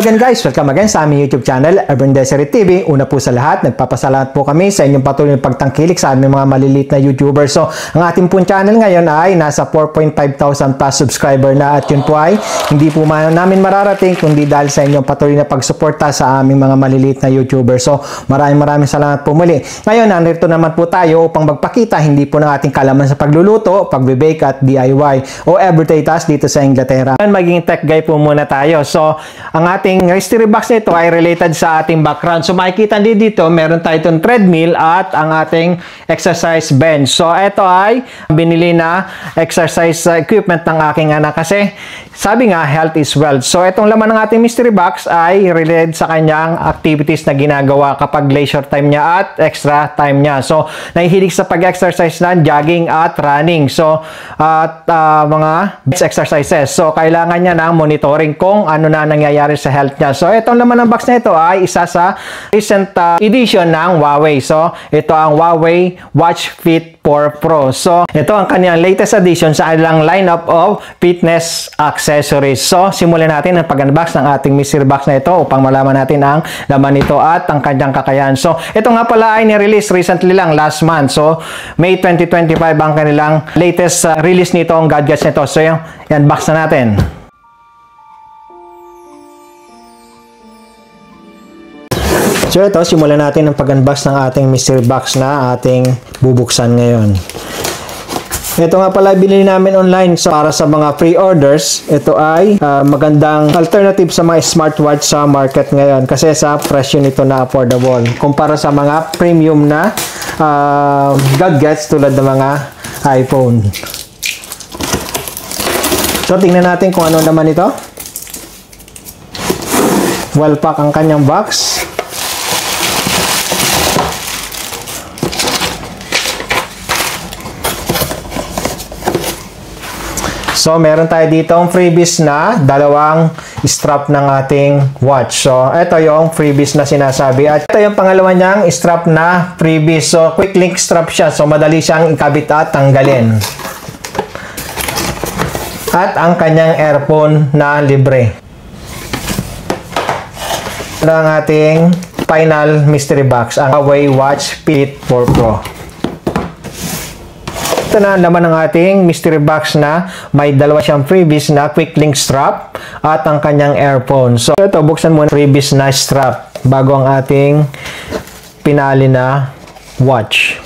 So again guys, welcome again sa aming YouTube channel, Urban Deseret TV. Una po sa lahat, nagpapasalamat po kami sa inyong patuloy na pagtangkilik sa aming mga maliliit na YouTubers. So ang ating pong channel ngayon ay nasa 4,500 plus subscriber na, at yun po ay hindi po namin mararating kundi dahil sa inyong patuloy na pagsuporta sa aming mga maliliit na YouTubers. So maraming salamat po muli. Ngayon, nandito naman po tayo upang magpakita hindi po ng ating kalaman sa pagluluto, pagbe-bake at DIY o everyday task dito sa Inglaterra. Maging tech guy po muna tayo. So ang ating mystery box nito ay related sa ating background. So makikita din dito, meron tayo itong treadmill at ang ating exercise bench. So ito ay binili na exercise equipment ng aking anak kasi sabi nga, health is wealth. So itong laman ng ating mystery box ay related sa kanyang activities na ginagawa kapag leisure time niya at extra time niya. So nahihilig sa pag-exercise na jogging at running. So at mga exercises. So kailangan niya ng monitoring kung ano na nangyayari sa health niya. So itong laman ng box na ito ay isa sa recent edition ng Huawei. So ito ang Huawei Watch Fit 4 Pro. So ito ang kanyang latest edition sa kanilang lineup of fitness accessories. So simulan natin ang pag-unbox ng ating mystery box na ito upang malaman natin ang laman nito at ang kanyang kakayahan. So ito nga pala ay ni-release recently lang last month. So May 2025 ang kanilang latest release nito ang gadgets nito. So yan, box na natin. So ito, simulan natin ang pag-unbox ng ating mystery box na ating bubuksan ngayon. Ito nga pala binili namin online para sa mga pre-orders. Ito ay magandang alternative sa mga smartwatch sa market ngayon kasi sa presyo nito na affordable kumpara sa mga premium na gadgets tulad ng mga iPhone. So tingnan natin kung ano naman ito. Well pack ang kanyang box. So, meron tayo dito ang freebies na dalawang strap ng ating watch. So, ito yung freebies na sinasabi. At ito yung pangalawa niyang strap na freebies. So, quick link strap siya. So, madali siyang ikabit at tanggalin. At ang kanyang earphone na libre. Ito ang ating final mystery box. Ang Huawei Watch Fit 4 Pro. Ito na ang laman ng ating mystery box na may dalawa siyang freebies na quick link strap at ang kanyang earphone. So ito, buksan muna freebies na strap bago ang ating pinali na watch.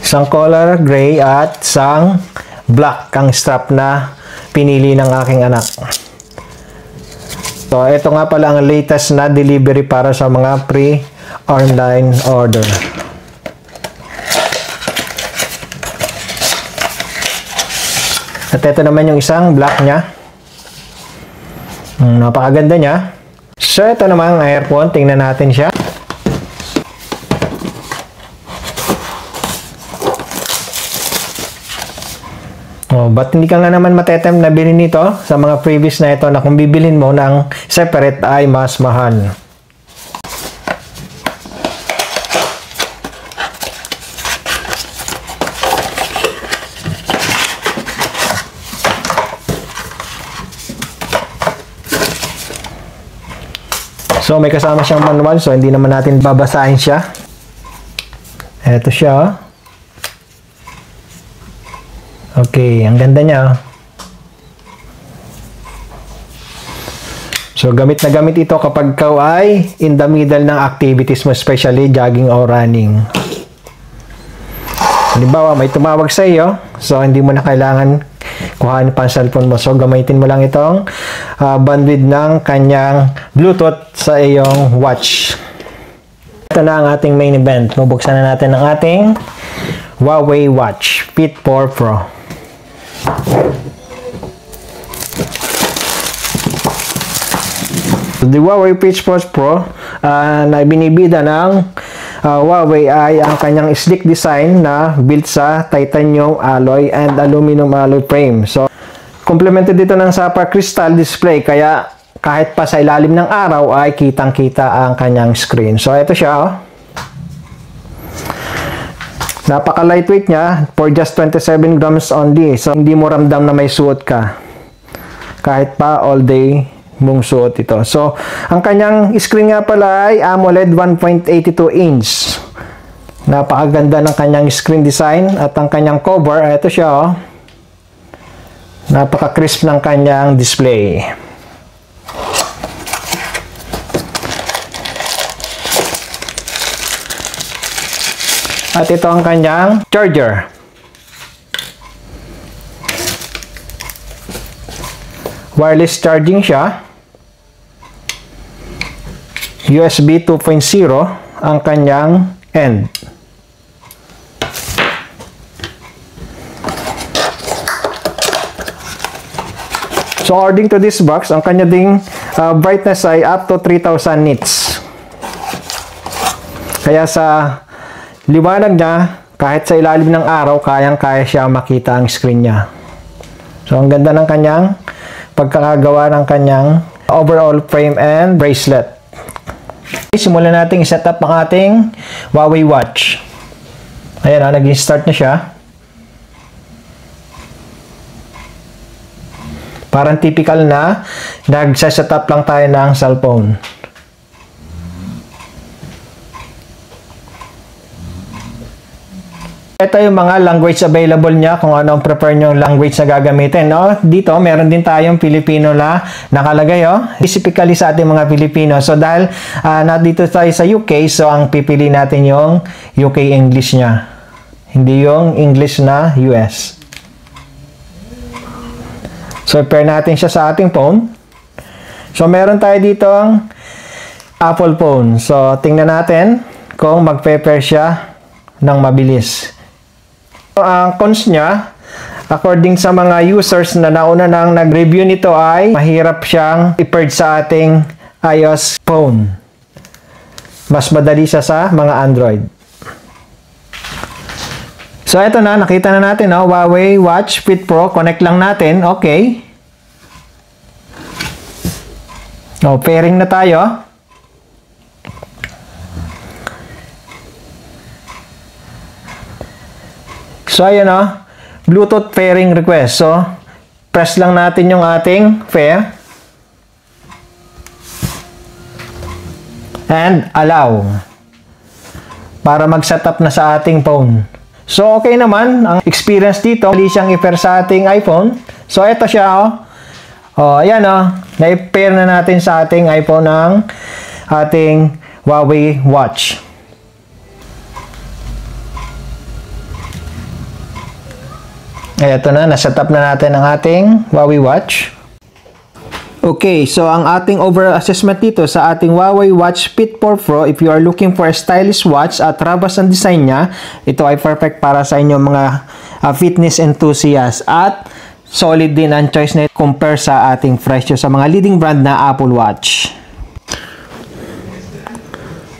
Isang color gray at isang black ang strap na pinili ng aking anak. So, ito nga pala ang latest na delivery para sa mga pre-online order. At ito naman yung isang black niya. Napakaganda niya. So, ito naman ang earphone. Tingnan natin siya. Oh, ba't hindi ka nga naman matetempt na bilhin nito sa mga previous na ito na kung bibilhin mo ng separate ay mas mahal. So may kasama siyang manual, so hindi naman natin babasahin siya. Ito siya. Okay, ang ganda niya. So, gamit na gamit ito kapag ikaw ay in the middle ng activities mo, especially jogging or running. Halimbawa, may tumawag sa iyo, so hindi mo na kailangan kuhanin pa ang cellphone mo. So, gamitin mo lang itong bandwidth ng kanyang Bluetooth sa iyong watch. Ito na ang ating main event. Bubuksan na natin ang ating Huawei Watch Fit 4 Pro. The Huawei Fit 4 Pro na binibida ng Huawei ay ang kanyang sleek design na built sa titanium alloy and aluminum alloy frame. So, complemented dito ng sapphire crystal display kaya kahit pa sa ilalim ng araw ay kitang-kita ang kanyang screen. So, ito siya. Napaka lightweight niya for just 27 grams only. So, hindi mo ramdam na may suot ka. Kahit pa all day mong suot ito. So, ang kanyang screen nga pala ay AMOLED 1.82 inch. Napakaganda ng kanyang screen design at ang kanyang cover, ito siya oh. Napaka-crisp ng kanyang display. At ito ang kanyang charger. Wireless charging siya. USB 2.0 ang kanyang end. So according to this box, ang kanya ding brightness ay up to 3000 nits. Kaya sa liwanag niya, kahit sa ilalim ng araw, kayang-kaya siya makita ang screen niya. So, ang ganda ng kanyang pagkakagawa ng kanyang overall frame and bracelet. Okay, simulan natin i-set up ang ating Huawei Watch. Ayan na, nag-start na siya. Parang typical na nag-set up lang tayo ng cellphone. Ito yung mga language available niya, kung anong prefer nyo language na gagamitin. No? Dito, meron din tayong Filipino na nakalagay. Oh. Specifically sa ating mga Pilipino. So, dahil nandito tayo sa UK, so ang pipili natin yung UK English niya. Hindi yung English na US. So, pair natin siya sa ating phone. So, meron tayo dito ang Apple phone. So, tingnan natin kung magpe-pair siya ng mabilis. Ang cons niya, according sa mga users na nauna nang nag-review nito ay mahirap siyang i-paired sa ating iOS phone. Mas madali siya sa mga Android. So, ito na. Nakita na natin. Oh, Huawei Watch Fit Pro. Connect lang natin. Okay. Oh, pairing na tayo. So, ayan o, Bluetooth pairing request. So, press lang natin yung ating pair. And allow. Para mag-setup na sa ating phone. So, okay naman. Ang experience dito, mali siyang i-pair sa ating iPhone. So, ito siya o. O, ayan o. Na-pair na natin sa ating iPhone ng ating Huawei Watch. Ito na, naset up na natin ang ating Huawei Watch. Okay, so ang ating overall assessment dito sa ating Huawei Watch Fit 4 Pro, if you are looking for a stylish watch at robust ang design niya, ito ay perfect para sa inyo mga fitness enthusiasts at solid din ang choice na compare sa ating presyo sa mga leading brand na Apple Watch.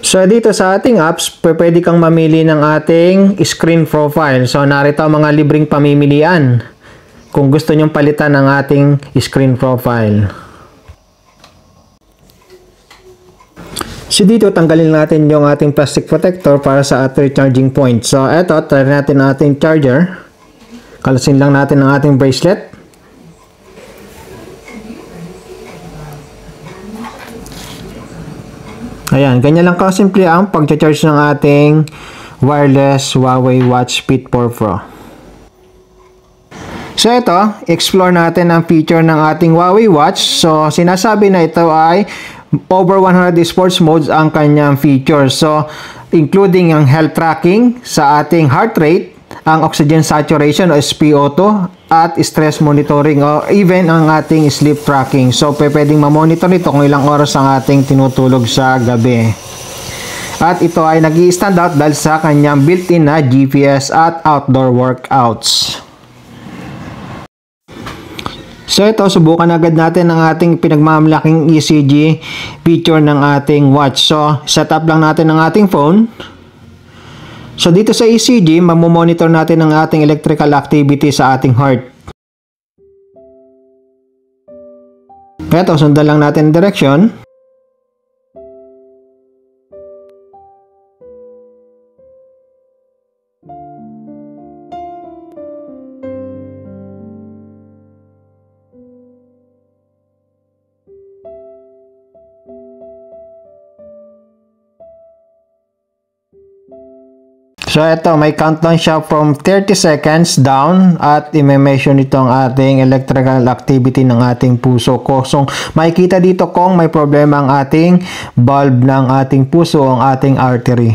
So, dito sa ating apps, pwede kang mamili ng ating screen profile. So, narito ang mga libreng pamimilian kung gusto nyong palitan ng ating screen profile. So, dito tanggalin natin yung ating plastic protector para sa ating charging point. So, eto, try natin ang ating charger. Kalasin lang natin ang ating bracelet. Ayan, ganyan lang kasimple ang pag-charge ng ating wireless Huawei Watch Fit 4 Pro. So ito, explore natin ang feature ng ating Huawei Watch. So sinasabi na ito ay over 100 sports modes ang kanyang feature. So including ang health tracking sa ating heart rate, ang oxygen saturation o SpO2 at stress monitoring o even ang ating sleep tracking. So pwedeng ma-monitor nito kung ilang oras ang ating tinutulog sa gabi. At ito ay nag-i-stand out dahil sa kanyang built-in na GPS at outdoor workouts. So ito, subukan agad natin ang ating pinagmamalaking ECG feature ng ating watch. So set up lang natin ang ating phone. So dito sa ECG, mamomonitor natin ang ating electrical activity sa ating heart. Ito, sundan lang natin ang direction. So ito, may countdown siya from 30 seconds down at i-measure nito ang ating electrical activity ng ating puso ko. So makikita dito kung may problema ang ating valve ng ating puso, ang ating artery.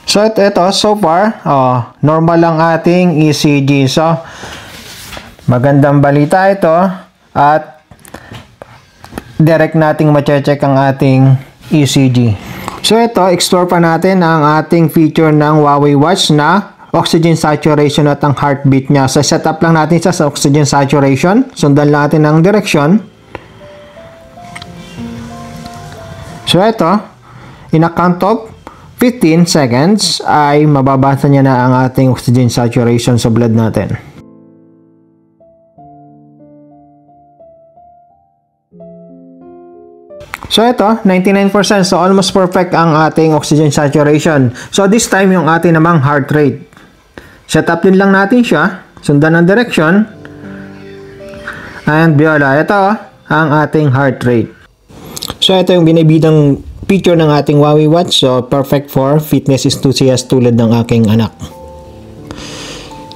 So ito so far, normal lang ating ECG. So magandang balita ito at direct nating ma-check ang ating ECG. So ito, explore pa natin ang ating feature ng Huawei Watch na oxygen saturation at ang heartbeat niya. So set up lang natin siya sa oxygen saturation. Sundan natin ang direction. So ito, in a count of 15 seconds ay mababasa niya na ang ating oxygen saturation sa blood natin. So ito, 99%. So almost perfect ang ating oxygen saturation. So this time yung ating namang heart rate. Set up din lang natin siya. Sundan ang direction. And viola, ito ang ating heart rate. So ito yung binibidang feature ng ating Huawei Watch. So perfect for fitness enthusiast tulad ng aking anak.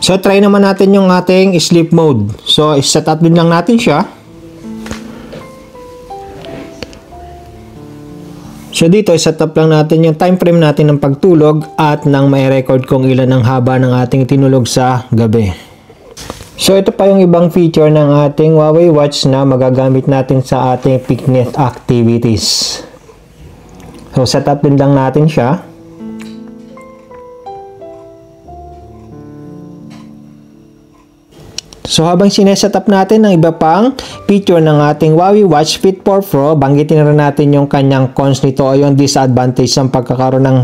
So try naman natin yung ating sleep mode. So set up din lang natin siya. So dito set up lang natin yung time frame natin ng pagtulog at nang may record kung ilan ang haba ng ating tinulog sa gabi. So ito pa yung ibang feature ng ating Huawei Watch na magagamit natin sa ating fitness activities. So, set up din lang natin siya. So, habang sineset up natin ang iba pang feature ng ating Huawei Watch Fit 4 Pro, banggitin rin natin yung kanyang cons nito o yung disadvantage ng pagkakaroon ng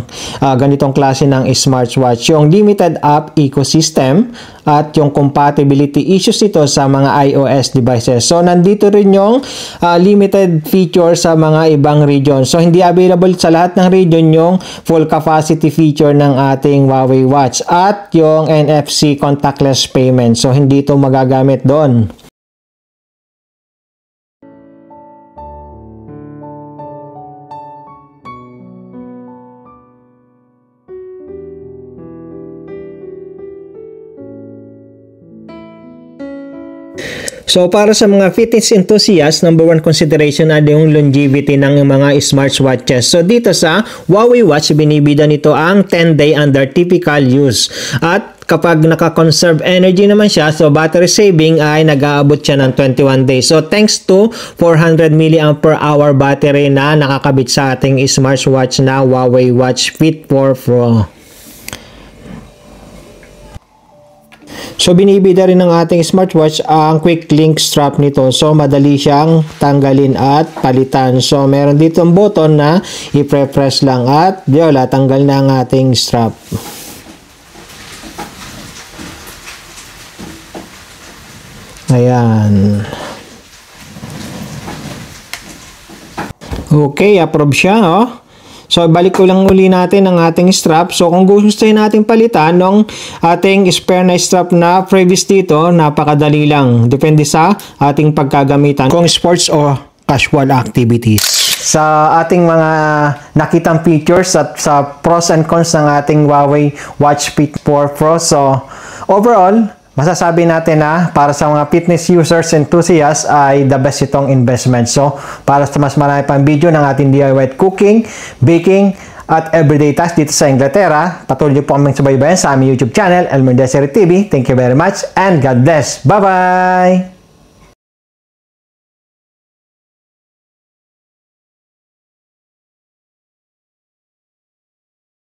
ganitong klase ng smartwatch. Yung limited app ecosystem at yung compatibility issues nito sa mga iOS devices. So, nandito rin yung limited feature sa mga ibang region. So, hindi available sa lahat ng region yung full capacity feature ng ating Huawei Watch at yung NFC contactless payment. So, hindi ito magagamit doon. So, para sa mga fitness enthusiasts, number one consideration ay yung longevity ng mga smartwatches. So, dito sa Huawei Watch, binibida nito ang 10-day under typical use. At kapag naka-conserve energy naman siya, so battery saving ay nag-aabot siya ng 21 days. So, thanks to 400 mAh battery na nakakabit sa ating smartwatch na Huawei Watch Fit 4 Pro. So, binibida rin ng ating smartwatch ang quick link strap nito. So, madali siyang tanggalin at palitan. So, meron dito ang button na i-press lang at viola, tanggal na ang ating strap. Ayan. Okay, approve siya, oh. So, balik ko lang uli natin ang ating strap. So, kung gustuhin natin palitan ng ating spare na strap na previous dito, napakadali lang. Depende sa ating pagkagamitan. Kung sports o casual activities. Sa ating mga nakitang features at sa pros and cons ng ating Huawei Watch Fit 4 Pro. So, overall, masasabi natin na para sa mga fitness users, enthusiasts ay the best itong investment. So, para sa mas marami pang video ng ating DIY cooking, baking, at everyday tasks dito sa Inglaterra, patuloy po kaming subaybayan sa aming YouTube channel, Elmer Desiree TV. Thank you very much and God bless. Bye-bye!